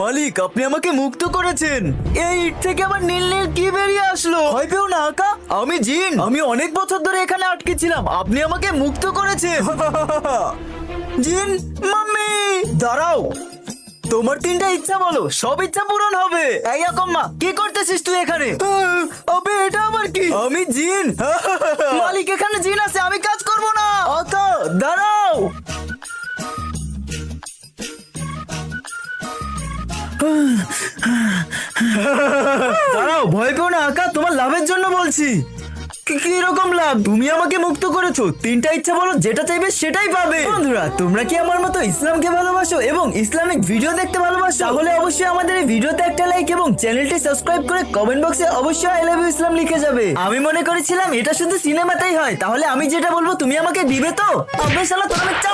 মালিক, আপনি আমাকে মুক্ত করেছেন। এই ইট থেকে আবার নীল নীল কি বেরিয়ে আসলো? ভয় পেও না আকা, আমি জিন। আমি অনেক বছর ধরে এখানে আটকে ছিলাম, আপনি আমাকে মুক্ত করেছেন। জিন মাম্মি, দাঁড়াও। তোমার 3টা ইচ্ছা বলো, সব ইচ্ছা পূরণ হবে। এই আকম্মা, কি করতেছিস তুই এখানে? আবে এটা আবার কি? আমি জিন। মালিক, এখানে জিন আছে, আমি কাজ করব না। আকা দাঁড়াও। দাঁড়াও, ভয় পেও না আকা, তোমার লাভের জন্য বলছি। কি রকম লাভ? তুমি আমাকে মুক্ত করেছো, 3টা ইচ্ছা বলো, যেটা চাইবে সেটাই পাবে। বন্ধুরা, তোমরা কি আমার মতো ইসলামকে ভালোবাসো এবং ইসলামিক ভিডিও দেখতে ভালোবাসো? তাহলে অবশ্যই আমাদের এই ভিডিওতে একটা লাইক এবং চ্যানেলটি সাবস্ক্রাইব করে কমেন্ট বক্সে অবশ্যই আই লাভ ইউ ইসলাম লিখে যাবে। আমি মনে করেছিলাম এটা শুধু সিনেমাতেই হয়, তাহলে আমি যেটা বলবো তুমি আমাকে দিবে তো? আবে শালা, তোরা